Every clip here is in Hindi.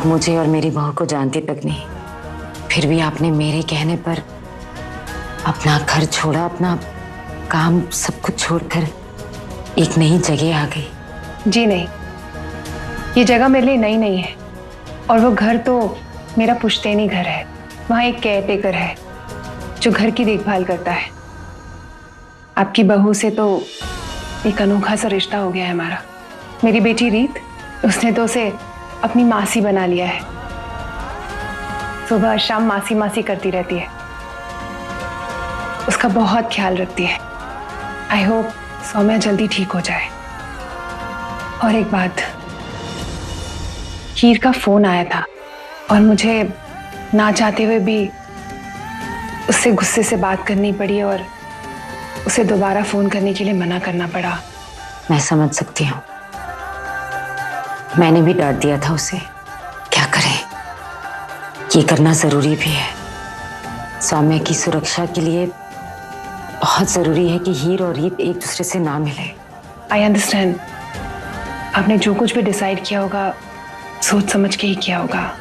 आप मुझे और मेरी बहू को जानते तक नहीं, फिर भी आपने मेरे कहने पर अपना घर छोड़ा, अपना काम सब कुछ छोड़कर एक नई जगह आ गई। जी नहीं, ये जगह मेरे लिए नई नहीं है और वो घर तो मेरा पुश्तैनी घर है। वहाँ एक केयर टेकर है जो घर की देखभाल करता है। आपकी बहू से तो एक अनोखा सा रिश्ता हो गया है हमारा। मेरी बेटी रीत, उसने तो उसे अपनी मासी बना लिया है। सुबह शाम मासी मासी करती रहती है, उसका बहुत ख्याल रखती है। आई होप सौम्या जल्दी ठीक हो जाए। और एक बात, हीर का फोन आया था और मुझे ना चाहते हुए भी उससे गुस्से से बात करनी पड़ी और उसे दोबारा फोन करने के लिए मना करना पड़ा। मैं समझ सकती हूँ, मैंने भी डांट दिया था उसे। क्या करें, ये करना जरूरी भी है। सौम्या की सुरक्षा के लिए बहुत जरूरी है कि हीर और रीत एक दूसरे से ना मिले। आई अंडरस्टैंड, आपने जो कुछ भी डिसाइड किया होगा सोच समझ के ही किया होगा।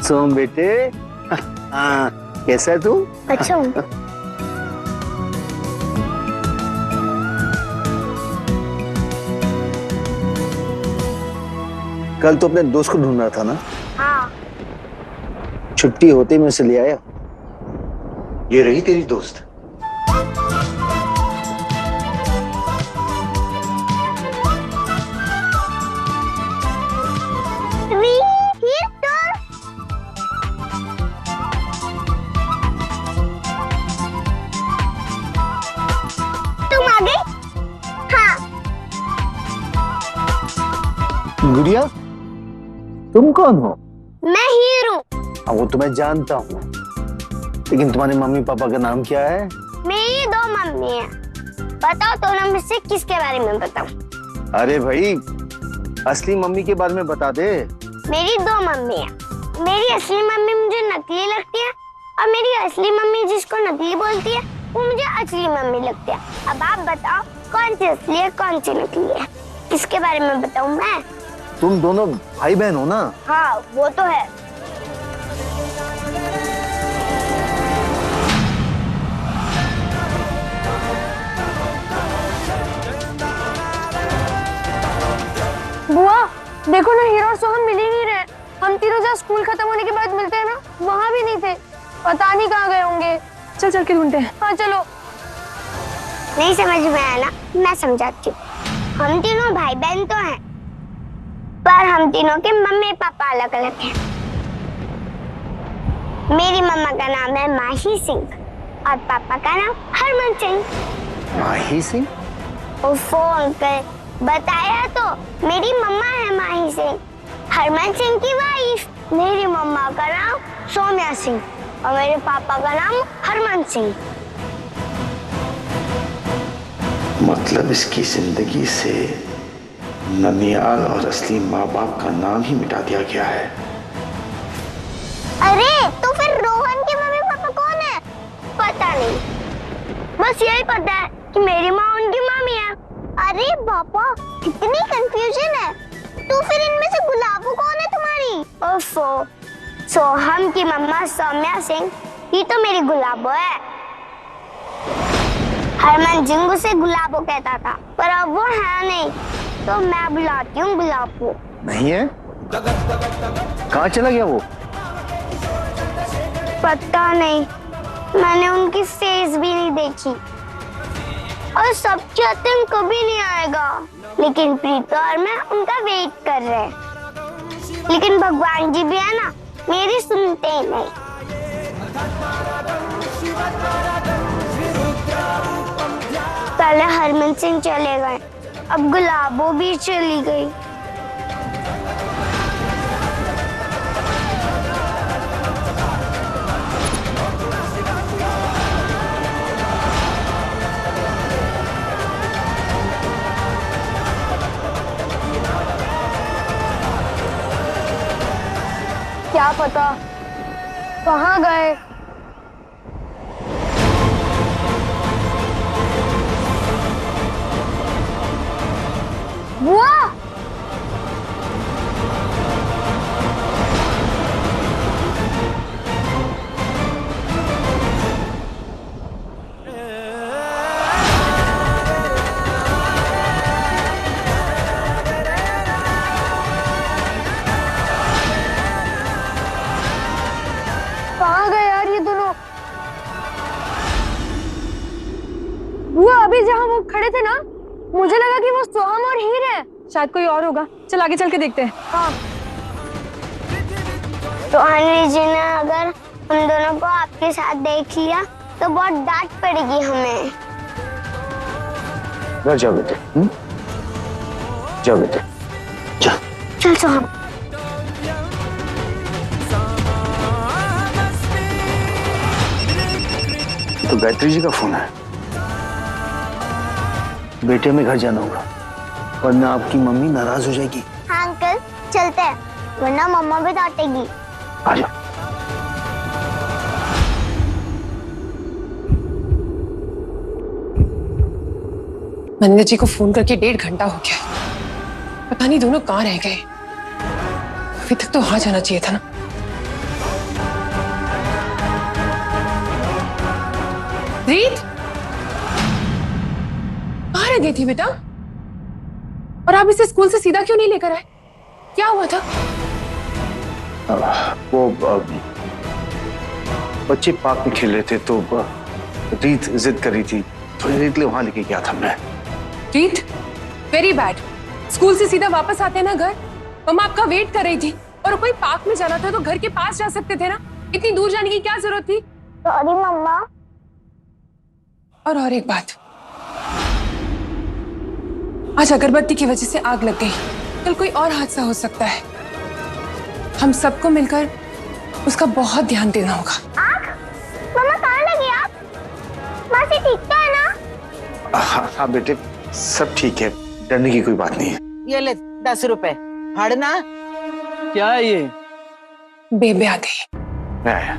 सोम बेटे, हाँ कैसा है तू? अच्छा हूँ। कल तो अपने दोस्त को ढूंढ रहा था ना? हाँ। छुट्टी होते ही मैं उसे ले आया। ये रही तेरी दोस्त। गुड़िया, तुम कौन हो? मैं हीर हूँ। वो तो मैं जानता हूँ, लेकिन तुम्हारे मम्मी पापा का नाम क्या है? मेरी दो मम्मी है। बताओ दोनों में से किसके बारे में बताऊं? अरे भाई, असली मम्मी के बारे में बता दे। मेरी दो मम्मी है। मेरी असली मम्मी मुझे नकली लगती है और मेरी असली मम्मी जिसको नकली बोलती है वो मुझे असली मम्मी लगती है। अब आप बताओ कौन सी असली है कौन सी नकली है? किसके बारे में बताऊं मैं? तुम दोनों भाई बहन हो ना? हाँ वो तो है। बुआ देखो ना, हीरा और सोहन मिल ही नहीं रहे। हम तीनों जहाँ स्कूल खत्म होने के बाद मिलते हैं ना, वहाँ भी नहीं थे। पता नहीं कहाँ गए होंगे। चल चल के ढूंढते हैं। हाँ चलो। नहीं समझ में आया ना, मैं समझाती हूँ। हम तीनों भाई बहन तो हैं, पर हम तीनों के मम्मी पापा अलग अलग हैं। मेरी मम्मा का नाम है माही सिंह और पापा का नाम हरमन सिंह। माही सिंह? ओफो अंकल, बताया तो, मेरी मम्मा है माही सिंह, हरमन सिंह की वाइफ। मेरी मम्मा का नाम सौम्या सिंह और मेरे पापा का नाम हरमन सिंह। मतलब इसकी जिंदगी से ननियाल और असली माँ बाप का नाम ही मिटा दिया गया है। अरे तो फिर रोहन के मम्मी पापा कौन है? पता नहीं, बस यही पता है कि मेरी माँ उनकी मम्मी है। अरे पापा, इतनी कंफ्यूजन है। तो फिर इनमें से गुलाबो कौन है तुम्हारी? ओफो, सोहम की मम्मा सौम्या सिंह, ये तो मेरी गुलाबो है। हरमन सिंह उसे गुलाबो कहता था, पर अब वो है नहीं, तो मैं बुलाती हूँ गुलाबो। नहीं है? कहाँ चला गया वो? पता नहीं, मैंने उनकी फेस भी नहीं देखी और सब चाहते हैं कभी नहीं आएगा, लेकिन प्रीता और मैं उनका वेट कर रहे हैं। लेकिन भगवान जी भी है ना, मेरी सुनते ही नहीं। पहले हरमन सिंह चले गए, अब गुलाबो भी चली गई। क्या पता, कहाँ गए? बुआ, कहाँ गए यार ये दोनों? बुआ, अभी जहाँ वो खड़े थे ना, मुझे लगा कि वो सोहम और हीर है। शायद कोई और होगा, चल आगे चल के देखते हैं। हाँ। तो अनिल जी ने अगर हम दोनों को आपके साथ देख लिया तो बहुत डांट पड़ेगी हमें। जाओ बेटे, जाओ बेटे, जा। चल सोहम। तो गायत्री जी का फोन है। बेटे में घर जाना होगा, वरना आपकी मम्मी नाराज हो जाएगी। हाँ अंकल, चलते हैं, वरना मम्मा भी डांटेगी। आ जाओ। मनिंदर जी को फोन करके 1.5 घंटा हो गया, पता नहीं दोनों कहाँ रह गए। अभी तक तो वहां जाना चाहिए था ना। रीत, कहाँ रह गई थी बेटा? और आप इसे स्कूल से सीधा क्यों नहीं लेकर आए? क्या हुआ था? वो बच्चे पार्क में खेल रहे थे तो रीत जिद कर रही थी, थोड़ी देर के लिए वहां लेके गया था मैं। रीत, वेरी बैड। स्कूल से सीधा वापस आते ना घर। मम्मा आपका वेट कर रही थी, और कोई पार्क में जाना था तो घर के पास जा सकते थे ना, इतनी दूर जाने की क्या जरूरत थी? सॉरी मम्मा। और एक बात, आज अगरबत्ती की वजह से आग लग गई, कल कोई और हादसा हो सकता है। हम सबको मिलकर उसका बहुत ध्यान देना होगा। आग? मम्मा कहाँ लगी आप? मासी ठीक तो है ना? हाँ बेटे, सब ठीक है, डरने की कोई बात नहीं है। ये ले 10 रुपए फाड़ना। क्या है ये? बेबे आ गई। मैं आया।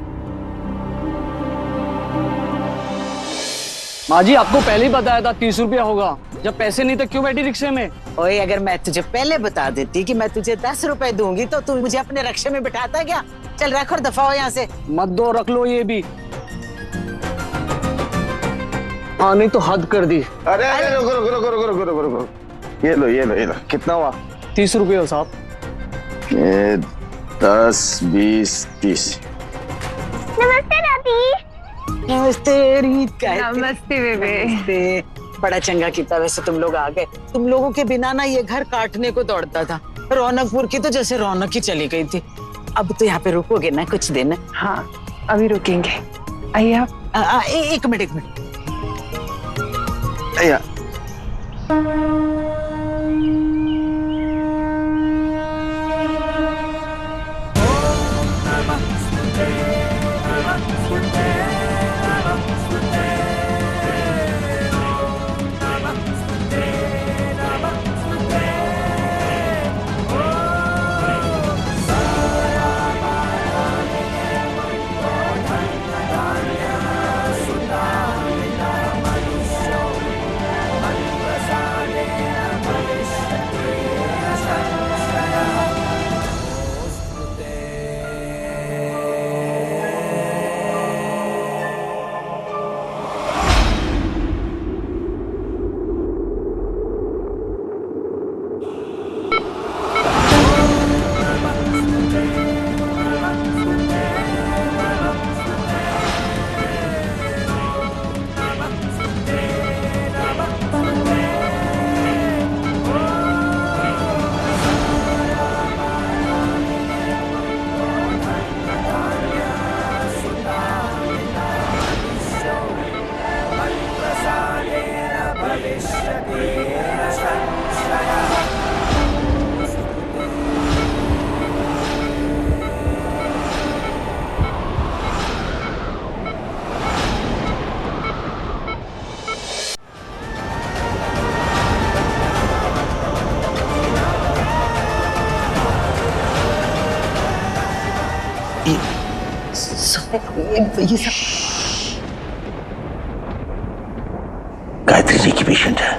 माँ जी, आपको पहले ही बताया था 30 रुपया होगा। जब पैसे नहीं थे क्यों बैठी रिक्शे में? ओए, अगर मैं तुझे पहले बता देती कि मैं तुझे 10 रुपए दूंगी तो तू मुझे अपने रिक्शे में बिठाता क्या? चल रख और दफा हो यहाँ से। मत दो, रख लो ये भी। हाँ नहीं तो हद कर दी। अरे रुको रुको रुको रुको रुको रुको रुको, ये लो ये लो ये लो। कितना हुआ? 30 रुपये हो साहब। 10, 20, 30। नमस्ते दादी। नमस्ते रीत। का नमस्ते बेबे। नमस्ते। बड़ा चंगा किया वैसे तुम लोग आ गए। तुम लोगों के बिना ना ये घर काटने को दौड़ता था। रौनकपुर की तो जैसे रौनक ही चली गई थी। अब तो यहाँ पे रुकोगे ना कुछ दिन? हाँ, अभी रुकेंगे। आइए आप। एक मिनट। या ये सब गायत्री जी की पेशेंट है,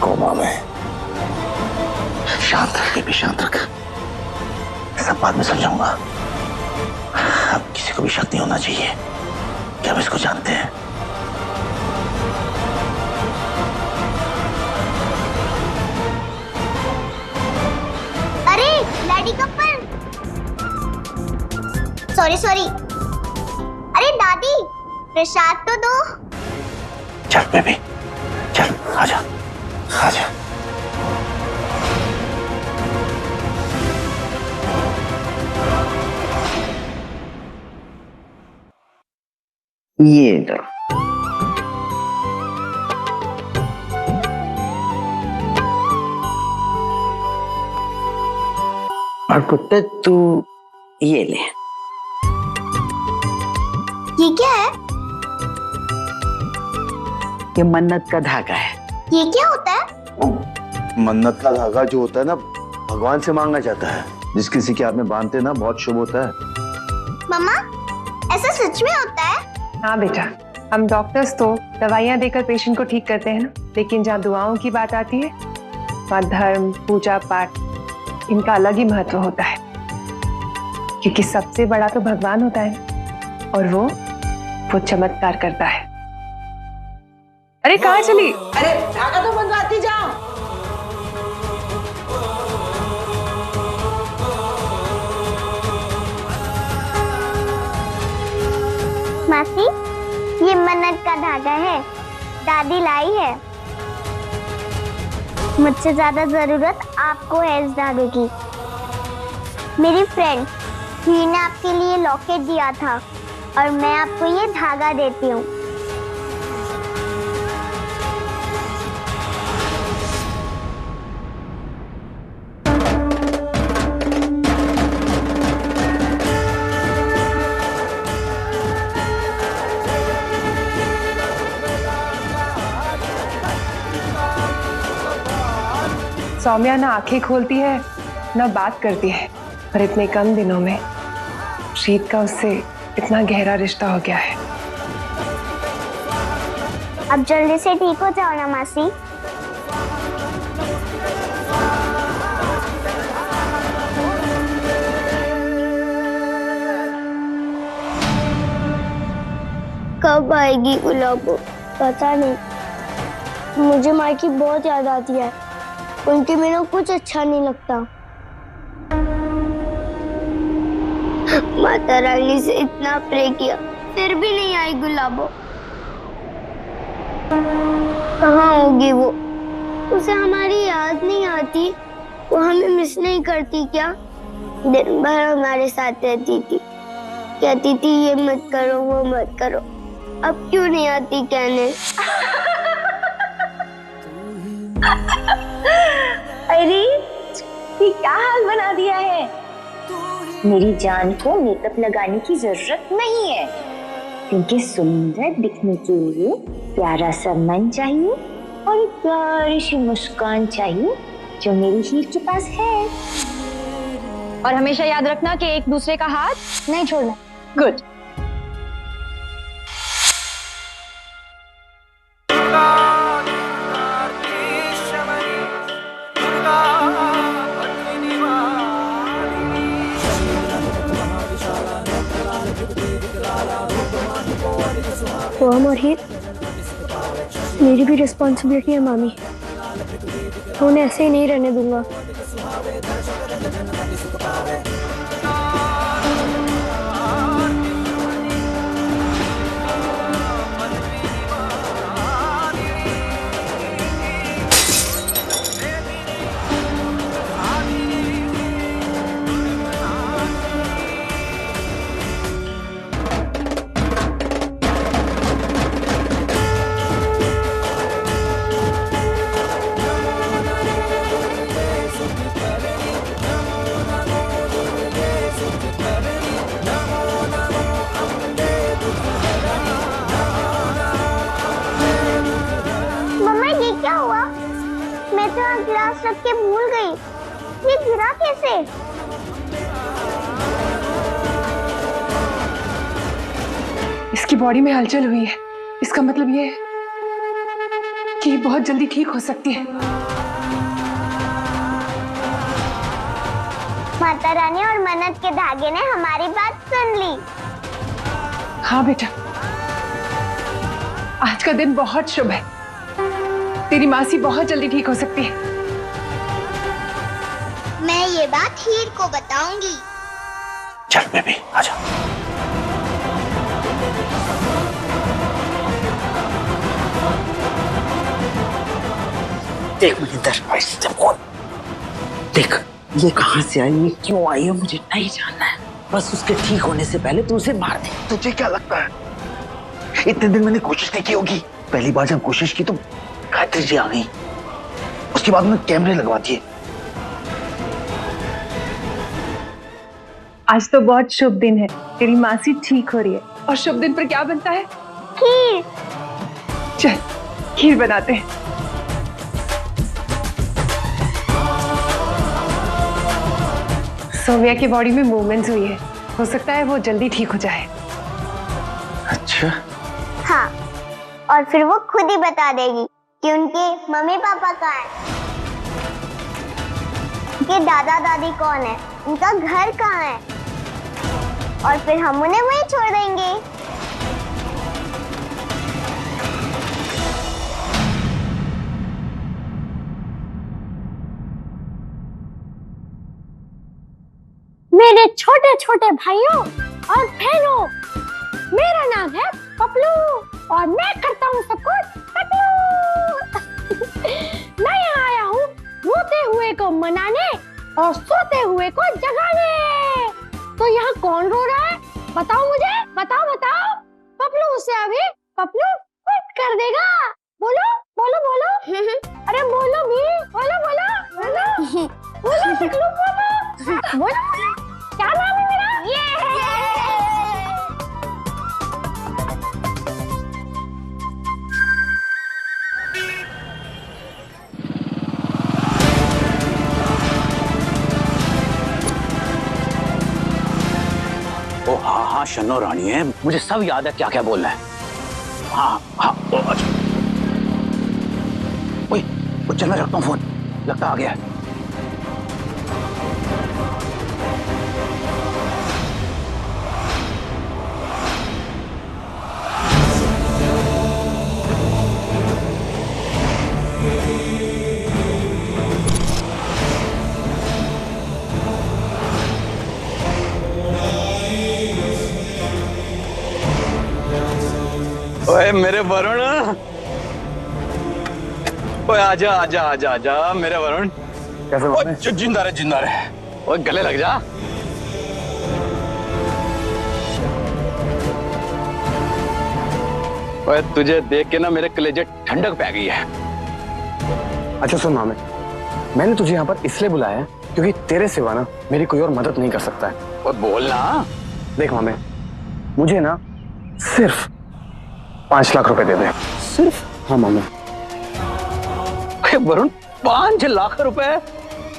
कोमा में। शांत रख बेबी, शांत रख, सब बाद में समझाऊंगा। अब किसी को भी शक नहीं होना चाहिए कि हम इसको जानते हैं। अरे डैडी कपल, सॉरी। अरे दादी, प्रसाद तो दो। चल बेबी, चल आजा, आजा। ये लो। और पुत्र तू ये ले। ये क्या है? ये मन्नत का धागा है। ये क्या होता है? मन्नत का धागा जो होता है ना, भगवान से मांगना चाहता है। जिस किसी के हाथ में बांधते हैं ना, बहुत शुभ होता है। मम्मा, ऐसा सच में होता है? हाँ बेटा, हम डॉक्टर्स तो दवाइयाँ देकर पेशेंट को ठीक करते हैं ना, लेकिन जहाँ दुआओं की बात आती है वहाँ धर्म, पूजा पाठ, इनका अलग ही महत्व होता है। क्योंकि सबसे बड़ा तो भगवान होता है और वो चमत्कार करता है। अरे कहाँ चली? अरे धागा तो बंधवाती जाओ। मासी, ये मन्नत का धागा है, दादी लाई है। मुझसे ज्यादा जरूरत आपको है इस धागे की। मेरी फ्रेंड ही ने आपके लिए लॉकेट दिया था और मैं आपको ये धागा देती हूँ। सौम्या ना आंखें खोलती है ना बात करती है, पर इतने कम दिनों में शीत का उससे इतना गहरा रिश्ता हो गया है। अब जल्दी से ठीक हो जाओ ना मासी। कब आएगी गुलाबो? पता नहीं, मुझे माँ की बहुत याद आती है। उनके बिना कुछ अच्छा नहीं लगता। माता रानी से इतना प्रे किया, फिर भी नहीं आई गुलाबो। कहाँ होगी वो? उसे हमारी याद नहीं आती? वो हमें मिस नहीं करती क्या? दिन भर हमारे साथ रहती थी, कहती थी ये मत करो वो मत करो। अब क्यों नहीं आती कहने? अरे ये क्या हाल बना दिया है? मेरी जान को मेकअप लगाने की जरूरत नहीं है, क्योंकि सुंदर दिखने के लिए प्यारा सा मन चाहिए और प्यारी सी मुस्कान चाहिए, जो मेरी हीर के पास है। और हमेशा याद रखना कि एक दूसरे का हाथ नहीं छोड़ना। गुड। ओम और हीर, मेरी भी रिस्पॉन्सिबिलिटी है मामी, तो उन्हें ऐसे ही नहीं रहने दूंगा। गिलास रख के भूल गई। ये गिरा कैसे? इसकी बॉडी में हलचल हुई है, इसका मतलब ये है कि ये बहुत जल्दी ठीक हो सकती है। माता रानी और मन्नत के धागे ने हमारी बात सुन ली। हाँ बेटा, आज का दिन बहुत शुभ है। तेरी मासी बहुत जल्दी ठीक हो सकती है। मैं ये बात हीर को बताऊंगी। चल बेबी आजा। देख मनिंदर, देख ये कहाँ से आई, ये क्यों आई है, मुझे नहीं जानना है। बस उसके ठीक होने से पहले तू उसे मार दे। तुझे क्या लगता है इतने दिन मैंने कोशिश नहीं की होगी? पहली बार जब कोशिश की तो गायत्री जी आ गई, उसके बाद में कैमरे लगवा दिए। आज तो बहुत शुभ दिन है, तेरी मासी ठीक हो रही है। और शुभ दिन पर क्या बनता है? खीर। चल खीर बनाते हैं। सौम्या की बॉडी में मूवमेंट्स हुई है, हो सकता है वो जल्दी ठीक हो जाए। अच्छा हाँ, और फिर वो खुद ही बता देगी कि उनके मम्मी पापा कहाँ हैं, उनके दादा दादी कौन है, उनका घर कहाँ है, और फिर हम उन्हें वहीं छोड़ देंगे। मेरे छोटे छोटे भाइयों और बहनों, मेरा नाम है पपलू और मैं करता हूँ सबको पपलू। मैं यहाँ आया हूँ रोते हुए को मनाने और सोते हुए को जगाने। तो यहाँ कौन रो रहा है? बताओ मुझे, बताओ बताओ। पपलू उसे अभी पपलू फिट कर देगा। बोलो बोलो बोलो। अरे बोलो भी, बोलो बोलो बोलो बोलो पपलू बोलो बोलो। क्या नाम है मेरा? ओ हाँ हाँ शनो रानी है, मुझे सब याद है क्या क्या बोलना है। हाँ हाँ ओ अच्छा। ओए चल मैं रखता हूँ फोन, लगता आ गया है। ओए मेरे वरुण, ओए आजा आजा आजा आजा मेरे वरुण। कैसे जिंदा रहे जिंदा रहे। ओए गले लग जा। ओए तुझे देख के ना मेरे कलेजे ठंडक पै गई है। अच्छा सुन मामे, मैंने तुझे यहाँ पर इसलिए बुलाया है क्योंकि तेरे सिवा ना मेरी कोई और मदद नहीं कर सकता है। ओए बोल ना। देख मामे, मुझे ना सिर्फ 5 लाख रुपए दे दे। सिर्फ? हाँ मामे। वरुण 5 लाख रुपए?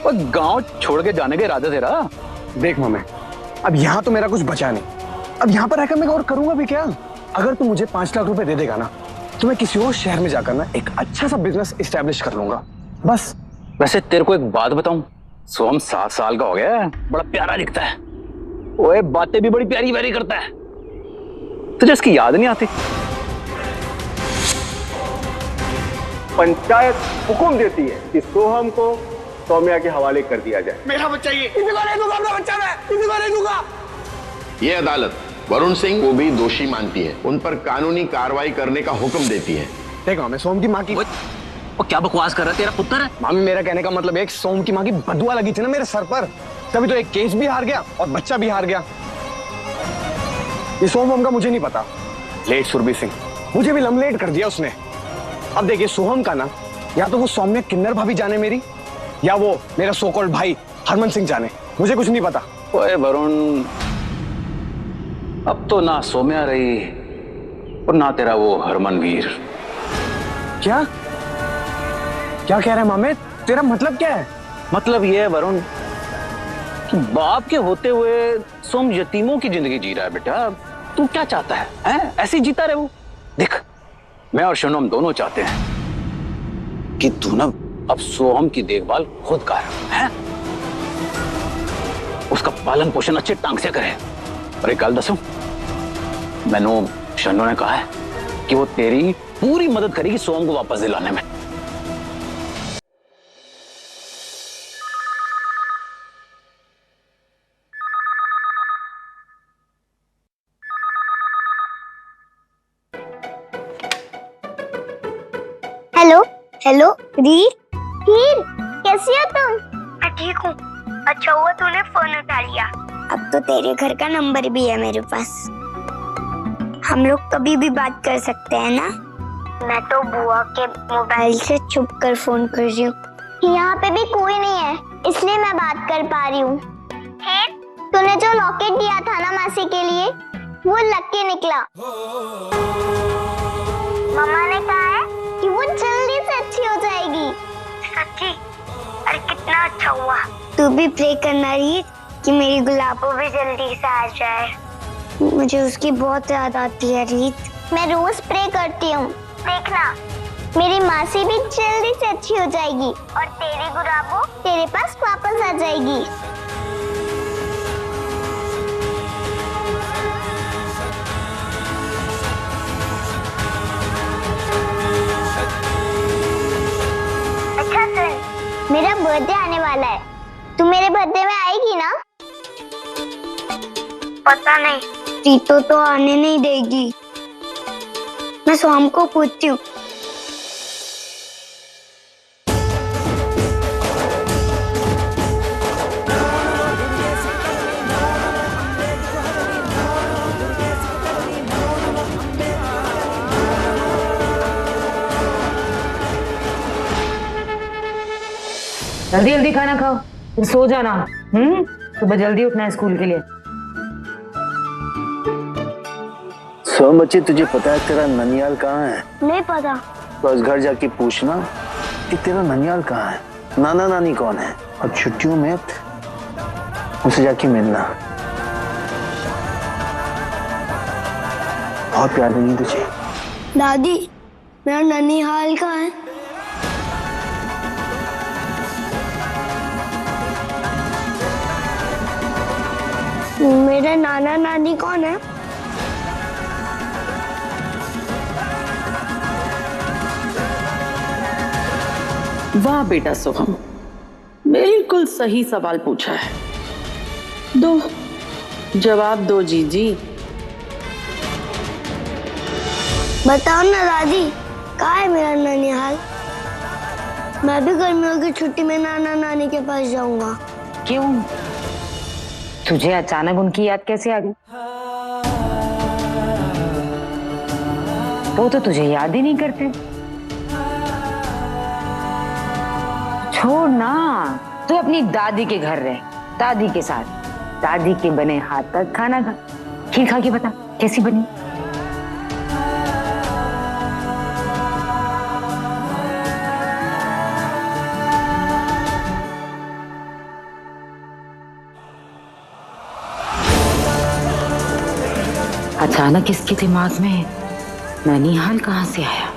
और गांव छोड़ के जाने के इरादे तेरा? देख मामे, अब यहाँ तो मेरा कुछ बचा नहीं, अब यहाँ पर रहकर मैं और करूंगा भी क्या? अगर तू मुझे 5 लाख रुपए दे देगा ना तो मैं किसी और शहर में जाकर ना एक अच्छा सा बिजनेस एस्टेब्लिश कर लूंगा बस। वैसे तेरे को एक बात बताऊं, सोम 7 साल का हो गया है, बड़ा प्यारा दिखता है। ओए बातें भी बड़ी प्यारी प्यारी करता है, तुझे इसकी याद नहीं आती? पंचायत हुक्म देती है कि सोहम को सौम्या के हवाले कर दिया जाए। मेरा बच्चा ये, किसी को नहीं दूंगा अपना बच्चा, मैं किसी को नहीं दूंगा। ये अदालत वरुण सिंह को भी दोषी मानती है, उन पर कानूनी कार्रवाई करने का हुक्म देती है। देखो मैं सोम की माँ की। वो क्या बकवास कर रहा है, तेरा पुत्र है? मामी मेरा कहने का मतलब एक सोम की माँ की बदुआ लगी थी ना मेरे सर पर, तभी तो एक केस भी हार गया और बच्चा भी हार गया। ये सोम का मुझे नहीं पता, लेट सुरभि सिंह, मुझे भी लमलेट कर दिया उसने। अब देखिए सोहम का ना या तो वो सौम्या किन्नर भाभी जाने मेरी, या वो मेरा सोकॉल्ड भाई हरमन सिंह जाने, मुझे कुछ नहीं पता। ओए वरुण, अब तो ना सौम्या रही और ना तेरा वो हरमनवीर। क्या क्या कह रहे हैं मामे, तेरा मतलब क्या है? मतलब ये है वरुण कि बाप के होते हुए सोम यतीमों की जिंदगी जी रहा है बेटा। तू क्या चाहता है? ऐसे ही जीता रहे वो। देख, मैं और शनु हम दोनों चाहते हैं कि तू ना अब सोहम की देखभाल खुद कर, है? उसका पालन पोषण अच्छे ढंग से करे। और एक गल दसो, मैनू शनु ने कहा है कि वो तेरी पूरी मदद करेगी सोहम को वापस दिलाने में। हेलो हेलो रीत, हीर कैसी हो तुम? मैं ठीक हूँ। अच्छा हुआ तूने फोन उठा लिया। अब तो तेरे घर का नंबर भी है मेरे पास, हम लोग कभी भी बात कर सकते हैं ना। मैं तो बुआ के मोबाइल से छुप कर फोन कर रही हूँ, यहाँ पे भी कोई नहीं है इसलिए मैं बात कर पा रही हूँ। तूने जो लॉकेट दिया था ना मासी के लिए, वो लकी निकला। मम्मा ने कहा है कि वो जल्दी से अच्छी हो जाएगी। सच्ची? अरे कितना अच्छा हुआ। तू भी प्रे करना रीत कि मेरी गुलाबो भी जल्दी से आ जाए। मुझे उसकी बहुत याद आती है रीत। मैं रोज प्रे करती हूँ, देखना मेरी मासी भी जल्दी से अच्छी हो जाएगी और तेरी गुलाबो तेरे पास वापस आ जाएगी। अच्छा सुन, मेरा बर्थडे आने वाला है, तू मेरे बर्थडे में आएगी ना? पता नहीं, रीतो तो आने नहीं देगी। मैं सोहम को पूछती हूँ। जल्दी जल्दी खाना खाओ, फिर सो जाना। सुबह जल्दी उठना है स्कूल के लिए। सोहम बच्चे, तुझे पता है तेरा ननियाल कहाँ है? नहीं पता। बस घर जाके पूछना कि तेरा ननियाल कहाँ है, नाना नानी कौन है, और छुट्टियों में उनसे जाके मिलना। बहुत प्यार देंगे तुझे। दादी, मेरा ननिहाल कहाँ है? मेरे नाना नानी कौन है? वाह बेटा सोहम, बिल्कुल सही सवाल पूछा है। दो जवाब दो जीजी। बताओ ना दादी, कहाँ है मेरा ननिहाल? मैं भी गर्मियों की छुट्टी में नाना नानी के पास जाऊंगा। क्यों? तुझे अचानक उनकी याद कैसे आ गई? वो तो तुझे याद ही नहीं करते। छोड़ ना, तू अपनी दादी के घर रह, दादी के साथ, दादी के बने हाथ का खाना खा। खीर खा के बता कैसी बनी। अचानक इसके दिमाग में ननिहाल कहाँ से आया?